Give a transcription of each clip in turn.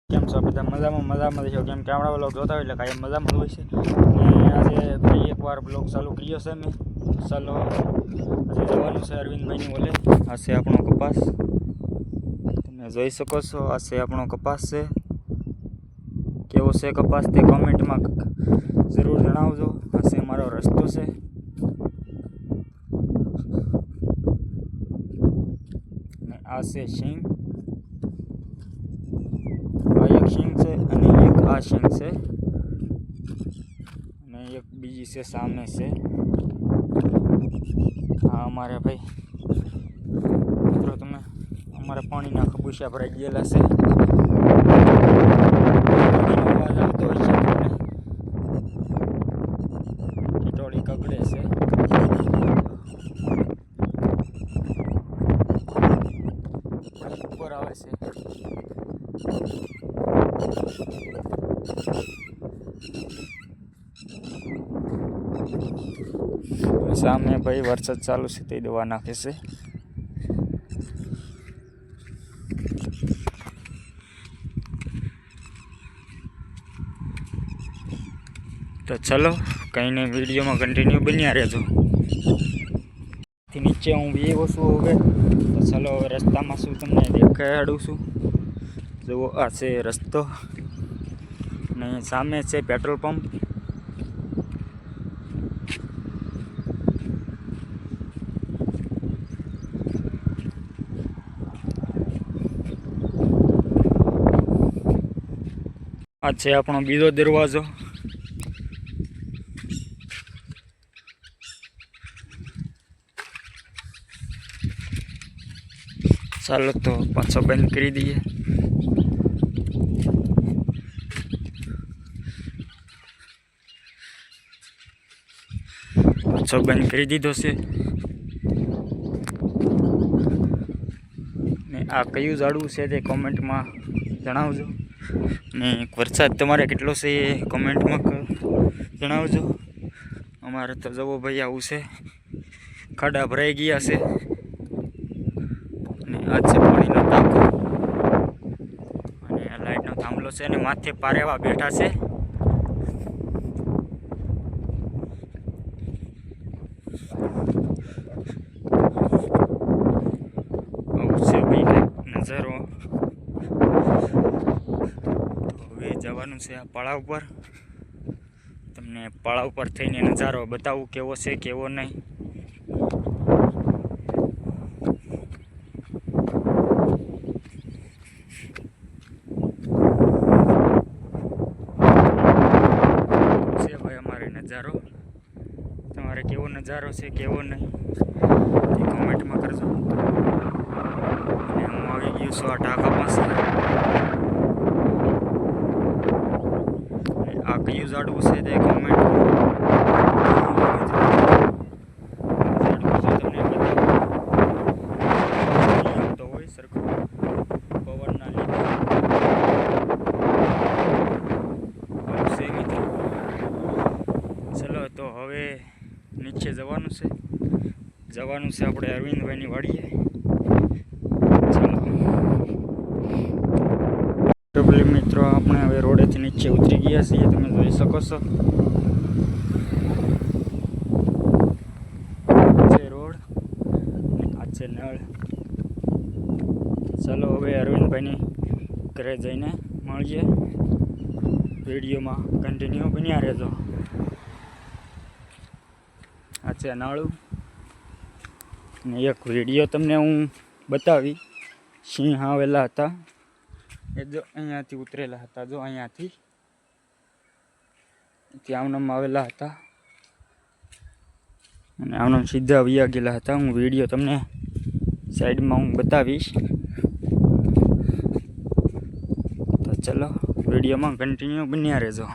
કેમ છો બધા? મજામાં છો? કેમ કે આપણા બ્લોગ જોતા હોય એટલે કાંઈ મજામાં હોય છે. અને આજે ફરી એકવાર બ્લોગ ચાલુ કર્યો છે મેં. ચાલો આજે જવાનું છે અરવિંદભાઈની ઓલે. આ છે આપણો કપાસ, તમે જોઈ શકો છો. આ છે આપણો કપાસ છે. કેવો છે કપાસ તે કોમેન્ટમાં જરૂર જણાવજો. આ છે મારો રસ્તો છે. અને આ છે સિંગ, સિંગ છે અને એક આ સિંગ છે અને એક બીજી છે સામે છે. હા અમારે ભાઈ મિત્રો તમે અમારે પાણીના ખબૂચિયા ભરાઈ ગયેલા છે. અવાજ આવતો હોય છે તમને. ટીટોળી કગડે છે. ઉપર આવે છે. સામે ભાઈ વરસાદ ચાલુ છે તે દવા નાખે છે. તો ચલો કંઈ નહીં, વિડીયોમાં કન્ટિન્યુ બન્યા રહેજો. નીચે હું બેવો છું હવે. તો ચલો હવે રસ્તામાં શું તમને દેખાડું છું. જુઓ આ છે રસ્તો અને સામે છે પેટ્રોલ પંપ. આ છે આપણો બીજો દરવાજો. ચાલો તો પાછો બંધ કરી દઈએ. પાછો બંધ કરી દીધો છે. ને આ કયું ઝાડવું છે તે કોમેન્ટમાં જણાવજો. ને વરસાદ તમારે કેટલો છે એ કોમેન્ટમાં જણાવજો. અમારે તો જવો ભાઈ આવું છે, ખાડા ભરાઈ ગયા છે. અને આ છે પાણીનો ટાંકો અને આ લાઈટનો થાંભલો છે. અને માથે પારેવા બેઠા છે. આવું છે ભાઈ નજારો. હવે જવાનું છે આ પાળા ઉપર. તમને પાળા ઉપર થઈને નજારો બતાવું કેવો છે કેવો નહીં. છે ભાઈ અમારે નજારો. તમારે કેવો નજારો છે કેવો નહીં તે કોમેન્ટમાં કરજો. અને હું આવી ગયો છું આ ટાંકા પાસે. આ કયું ઝાડવું છે તે કોમેન્ટ તો હોય સરખું પવનના લીધે છે મિત્રો. ચલો તો હવે નીચે જવાનું છે. આપણે અરવિંદભાઈની વાડીએ. ચાલો મિત્રો આપણે હવે રોડેથી નીચે ઉતરી ગયા છીએ, તમે જોઈ શકો છો. છે રોડ, આ છે નળ. ચાલો હવે અરવિંદભાઈની ઘરે જઈને મળીએ. વિડીયોમાં કન્ટિન્યુ બન્યા રહેજો. આ છે નાળું. અને એક વિડીયો તમને હું બતાવી. સિંહ આવેલા હતા એ જો અહીંયાથી ઉતરેલા હતા. જો અહીંયાથી આમનામ આવેલા હતા અને આમનામ સીધા વયા ગયેલા હતા. હું વિડીયો તમને સાઈડમાં હું બતાવીશ. તો ચલો વિડીયોમાં કન્ટિન્યુ બન્યા રહેજો.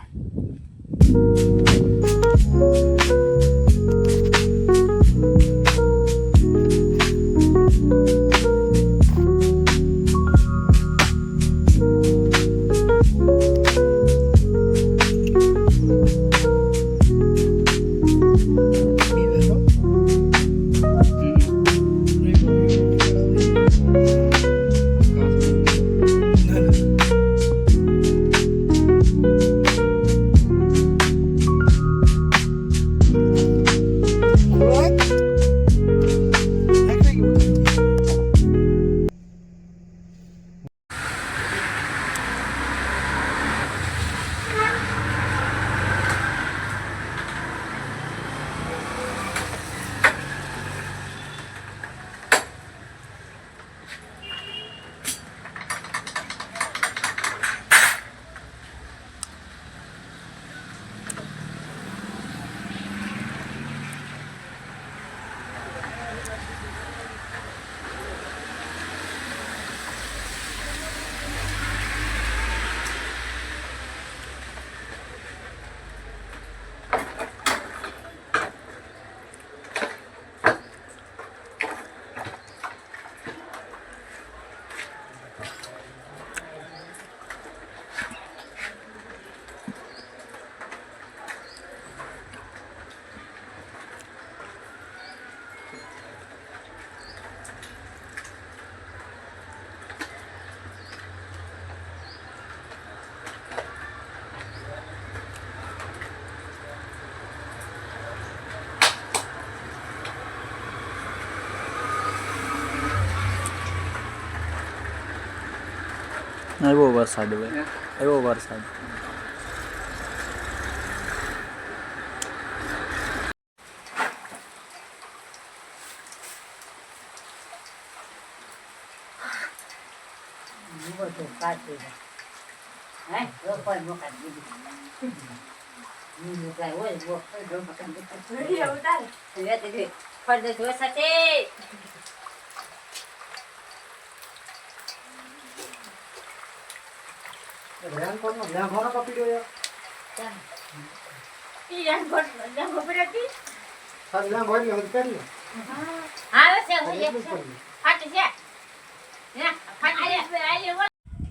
આવ્યો વરસાદ હવે આવ્યો વરસાદ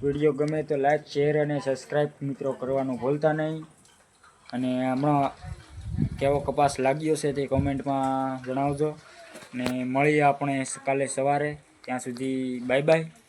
વિડીયો ગમે તો લાઈક શેર અને સબસ્ક્રાઈબ મિત્રો કરવાનું ભૂલતા નહીં અને હમણાં કેવો કપાસ લાગ્યો છે તે કોમેન્ટમાં જણાવજો ને મળીએ આપણે કાલે સવારે ત્યાં સુધી બાય બાય